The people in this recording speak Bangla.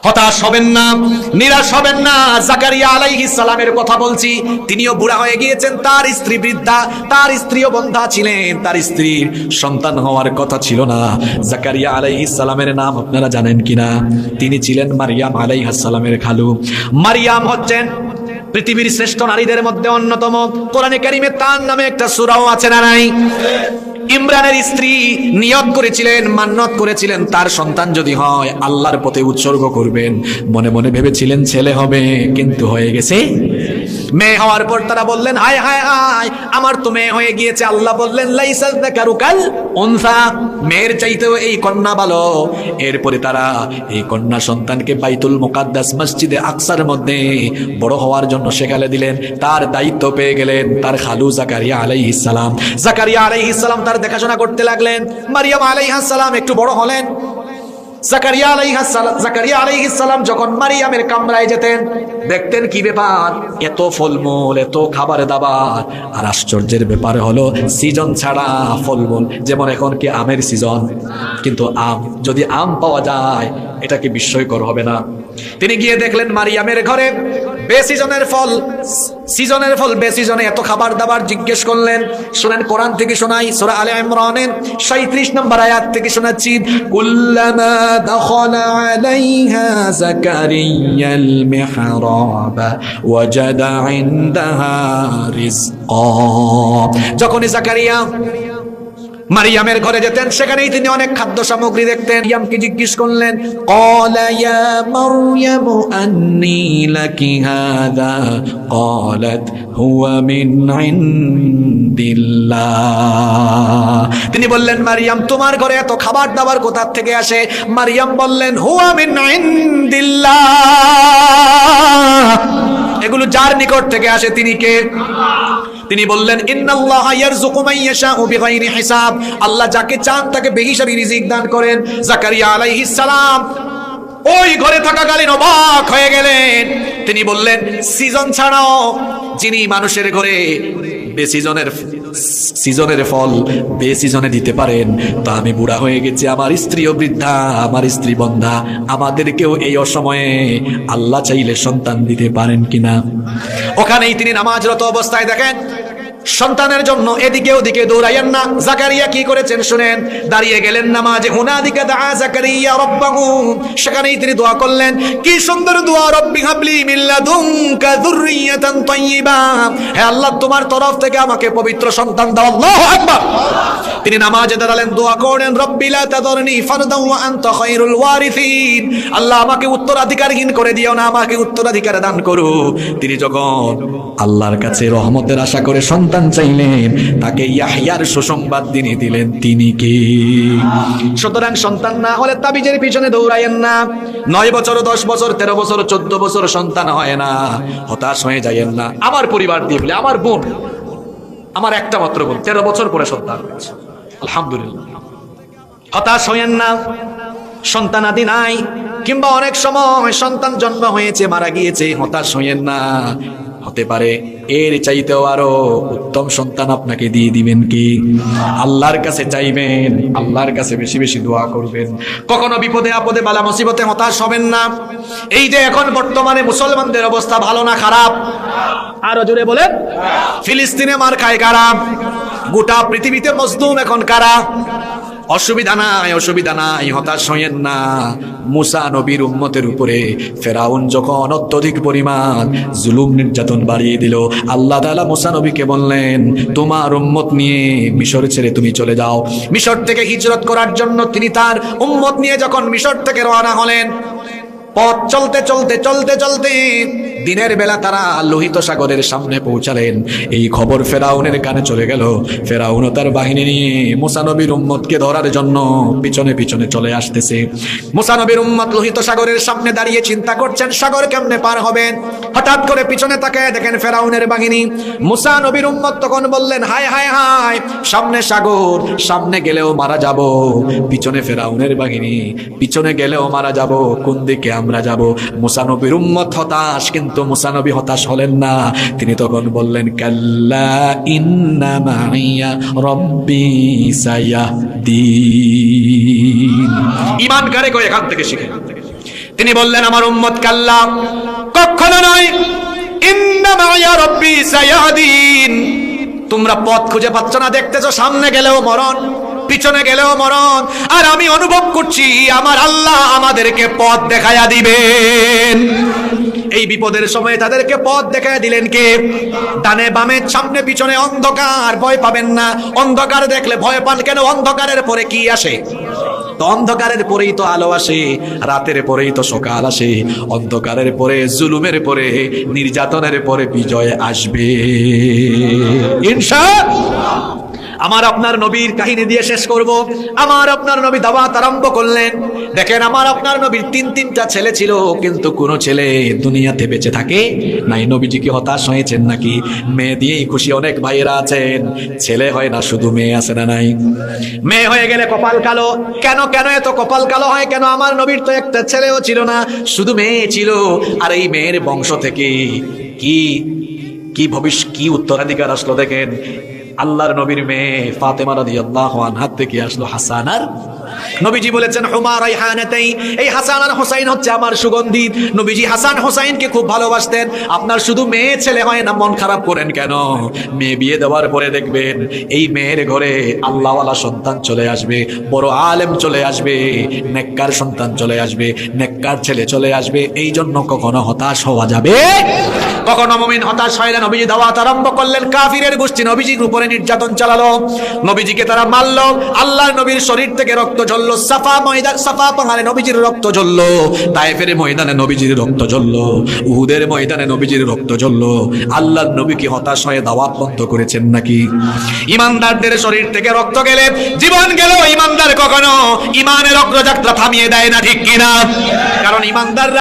হতাশ হবেন না, নিরাশ হবেন না। জাকারিয়া আলাইহিস সালামের কথা বলছি, তিনিও বুড়া হয়ে গিয়েছেন, তার স্ত্রী বৃদ্ধা, তার স্ত্রীও বন্ধা ছিলেন, তার স্ত্রীর সন্তান হওয়ার কথা ছিল না। জাকারিয়া আলাইহিস সালামের নাম আপনারা জানেন কিনা? তিনি ছিলেন মারিয়াম আলাইহিস সালামের খালু। মারিয়াম হচ্ছেন পৃথিবীর শ্রেষ্ঠ নারীদের মধ্যে অন্যতম। কোরআনে কারিমে তার নামে একটা সূরাও আছে না নাই? ইমরানের স্ত্রী নিয়ত করেছিলেন, মান্নত করেছিলেন, তার সন্তান যদি হয় আল্লাহর পথে উৎসর্গ করবেন। মনে মনে ভেবেছিলেন ছেলে হবে, কিন্তু হয়ে গেছে মেয়ে। হওয়ার পর তারা বললেন হায় হায় হায়, আমার তো মেয়ে হয়ে গিয়েছে। আল্লাহ বললেন লাইসা যাকারু কাল উনসা, মেয়ের চাইতেও এই কন্যা ভালো। এরপরে তারা এই কন্যা সন্তানকে বাইতুল মুকাদ্দাস মসজিদে আকসার মধ্যে বড় হওয়ার জন্য সেখানে দিলেন। তার দায়িত্ব পেয়ে গেলেন তার খালু জাকারিয়া আলাইহিস সালাম। জাকারিয়া আলাইহিস সালাম তার দেখাশোনা করতে লাগলেন। মারিয়াম আলাইহিস সালাম একটু বড় হলেন। জাকারিয়া আলাইহিস সালাম যখন মারিয়ামের কামরায় যেতেন, দেখতেন কি ব্যাপার, এত ফলমূল, এত খাবার দাবার। আর আশ্চর্যের ব্যাপার হলো সিজন ছাড়া ফলমূল, যেমন এখন কি আমের সিজন, কিন্তু আম, যদি আম পাওয়া যায় এটা কি বিস্ময়কর হবে না? তিনি গিয়ে দেখলেন মারিয়ামের ঘরে বেসিজনের ফল, সিজনের ফল বেসিজনে, এত খাবার দাবার। জিজ্ঞেস করলেন, শুনেন কোরআন থেকে শোনাই, সূরা আলে ইমরানের 37 নম্বর আয়াত থেকে শোনাচ্ছি। কুল্লামা দাখালা আলাইহা যাকারিয়াল মিহরাব ওয়াজাদা ইনদাহা রিজকা, যখনই জাকারিয়া মারিয়ামের ঘরে যেতেন সেখানেই তিনি অনেক খাদ্য সামগ্রী দেখতেন। মারিয়ামকে জিজ্ঞেস করলেন, ক্বালা ইয়া মারইয়ামু আন্নী লাকি হাযা, ক্বালাত হুয়া মিন ইনদিল্লাহ। তিনি বললেন মারিয়াম, তোমার ঘরে এত খাবার দাবার কোথা থেকে আসে? মারিয়াম বললেন হুয়া মিন ইনদিল্লাহ, এগুলো যার নিকট থেকে আসে তিনি কে? তিনি বললেন ইন্নাল্লাহা ইয়ারযুকু মান ইয়াশাউ বিগাইরি হিসাব, আল্লাহ যাকে চান তাকে বেহিসাবি রিজিক দান করেন। জাকারিয়া আলাইহিস সালাম ওই ঘরে থাকাকালীন অবাক হয়ে গেলেন। তিনি বললেন সিজন ছাড়াও যিনি মানুষের ঘরে সিজনের ফল বেসিজনে দিতে পারেন, তো আমি বুড়া হয়ে গেছি, আমার স্ত্রীও বৃদ্ধা, আমার স্ত্রী বন্ধা, আমাদেরকেও এই অসময়ে আল্লাহ চাইলে সন্তান দিতে পারেন কিনা? ওখানেই তিনি নামাজরত অবস্থায় দেখেন সন্তানের জন্য এদিকে ওদিকে দৌড়াইয়েন না। জাকারিয়া কি করেছেন শুনেন, দাঁড়িয়ে গেলেন নামাজে। হুনাদিকা দাআ জাকারিয়া রাব্বাহু, সেখানেই তিনি দোয়া করলেন। কি সুন্দর দোয়া, রব্বি হাবলি মিন লাদুনকা যুররিয়াতান তাইয়্যিবা, হে আল্লাহ তোমার তরফ থেকে আমাকে পবিত্র সন্তান দাও। আল্লাহু আকবার। তিনি নামাজে দাঁড়ালেন, দোয়া করেন রব্বি লা তাযরনি ফারদান ওয়া আনতা খায়রুল ওয়ারিসিন, আল্লাহ আমাকে উত্তরাধিকারহীন করে দিও না, আমাকে উত্তরাধিকার দান করো। তিনি যখন আল্লাহর কাছে রহমতের আশা করে সন্তান চাইলেন, তাকে ইয়াহইয়ার সুসংবাদ তিনি দিলেন। তিনি কি? সুতরাং সন্তান না হলে তাবিজের পিছনে দৌড়াইয়েন না। 9 বছর, 10 বছর, 13 বছর, 14 বছর সন্তান হয় না, হতাশ হয়ে যাইয়েন না। আমার পরিবার দিয়ে বলে, আমার বোন, আমার একটা মাত্র বোন 13 বছর পরে সন্তান হয়েছে, আলহামদুলিল্লাহ। হতাশ হইয়েন না, সন্তান আদি নাই, কিংবা অনেক সময় সন্তান জন্ম হয়েছে মারা গিয়েছে, হতাশ হইয়েন না। হতে পারে এর চাইতেও আরো উত্তম সন্তান আপনাকে দিয়ে দিবেন। কি? আল্লাহর কাছে চাইবেন, আল্লাহর কাছে বেশি বেশি দোয়া করবেন। কখনো বিপদে আপদে বালা মুসিবতে হতাশ হবেন না। এই যে এখন বর্তমানে মুসলমানদের অবস্থা ভালো না খারাপ? আরো জোরে বলেন। ফিলিস্তিনে মার খায় কারা? গোটা পৃথিবীতে মজলুম এখন কারা? অসুবিধা নাই, অসুবিধা নাই, হতাশ হইয়েন না। মুসা নবীর উম্মতের উপরে ফেরাউন যখন অত্যধিক পরিমাণ জুলুম নির্যাতন বাড়িয়ে দিল, আল্লাহ তাআলা মুসা নবীকে বললেন তোমার উম্মত নিয়ে মিশর ছেড়ে তুমি চলে যাও। মিশর থেকে হিজরত করার জন্য তিনি তার উম্মত নিয়ে যখন মিশর থেকে রওনা হলেন, পথ চলতে চলতে চলতে চলতে দিনের বেলা তারা লোহিত সাগরের সামনে পৌঁছালেন। এই খবর ফেরাউনের কানে চলে গেল। ফেরাউন তার বাহিনী নিয়ে মুসা নবীর উম্মতকে ধরার জন্য পিছনে পিছনে চলে আসতেছে। মুসা নবীর উম্মত লোহিত সাগরের সামনে দাঁড়িয়ে চিন্তা করছেন সাগর কেমনে পার হবেন। হঠাৎ করে পিছনে তাকায় দেখেন ফেরাউনের বাহিনী। মুসা নবীর উম্মত তখন বললেন হায় হায় হায়, সামনে সাগর, সামনে গেলেও মারা যাব, পিছনে ফেরাউনের বাহিনী, পিছনে গেলেও মারা যাব, কোন দিকে আমরা যাব? মুসা নবীর উম্মত হতাশ, কিন্তু মুসা নবী হতাশ হলেন না। তিনি তখন বললেন কাল্লা ইন্না মাইয়া রব্বি সায়াহদিন। ঈমান কারে কই এখান থেকে শিখে। তিনি বললেন আমার উম্মত কাল্লা, কখনো নয়, ইন্নামা ইয়া রাব্বি সায়াহদিন। তোমরা পথ খুঁজে পাচ্ছ না, দেখতেছো সামনে গেলেও মরণ, পিছনে গেলেও মরণ, আর আমি অনুভব করছি আমার আল্লাহ আমাদেরকে পথ দেখায়া দিবেন। এই বিপদের সময় তাদেরকে পথ দেখায়া দিলেন কে? ডানে বামে সামনে পিছনে অন্ধকার, ভয় পাবেন না। অন্ধকার দেখলে ভয় পান কেন? অন্ধকারের পরে কি আসে? তো অন্ধকারের পরেই তো আলো আসে, রাতের পরেই তো সকাল আসে, অন্ধকারের পরে, জুলুমের পরে, নির্যাতনের পরে বিজয় আসবে ইনশাআল্লাহ। আমার আপনার নবীর কাহিনী দিয়ে শেষ করব। আমার আপনার নবী দাওয়াত আরম্ভ করলেন। দেখেন, আমার আপনার নবীর তিনটা ছেলে ছিল, কিন্তু কোন ছেলে দুনিয়াতে বেঁচে থাকে নাই। নবীজি কি হতাশ হয়েছেন নাকি? মেয়ে দিয়েই খুশি অনেক ভাইয়েরা আছেন, ছেলে হয় না, শুধু মেয়ে আছে না নাই? মেয়ে হয়ে গেলে কপাল কালো। কেন এত কপাল কালো হয় কেন? আমার নবীর তো একটা ছেলেও ছিল না, শুধু মেয়ে ছিল। আর এই মেয়ের বংশ থেকে কি ভবিষ্যৎ, কি উত্তরাধিকার আসলো দেখেন। আল্লাহর নবীর মেয়ে ফাতেমা রাদিয়াল্লাহু আনহা থেকে আসলো হাসান আর নবীজি বলেছেন হুমা রাইহানাতাইন, এই হাসান আর হুসাইন হচ্ছে আমার সুগন্ধি। নবীজি হাসান হুসাইনকে খুব ভালোবাসতেন। আপনার শুধু মেয়ে ছেলে হয় না, মন খারাপ করেন কেন? মেয়ে বিয়ে দেওয়ার পরে দেখবেন এই মেয়ের ঘরে আল্লাহওয়ালা সন্তান চলে আসবে, বড় আলেম চলে আসবে, নেককার সন্তান চলে আসবে, নেককার ছেলে চলে আসবে। এই জন্য কখনো হতাশ হওয়া যাবে, কখনো মুমিন হতাশ হয় না। নবীজি দাওয়াত আরম্ভ করলেন। কাফিরের গোষ্ঠী নবীজির উপরে নির্যাতন চালালো, নবীজিকে তারা মারলো। আল্লাহর নবীর শরীর থেকে রক্ত ঝরলো। সাফা পাহাড়ে নবীজির রক্ত ঝরলো, তায়েফের ময়দানে নবীজির রক্ত ঝরলো, উহুদের ময়দানে নবীজির রক্ত ঝরলো। আল্লাহর নবী কি হতাশ হয়ে দাওয়াত বন্ধ করেছেন নাকি? ইমানদারদের শরীর থেকে রক্ত গেলে, জীবন গেল, ইমানদার কখনো ইমানের অগ্রযাত্রা থামিয়ে দেয় না, ঠিক কিনা? কারণ ইমানদাররা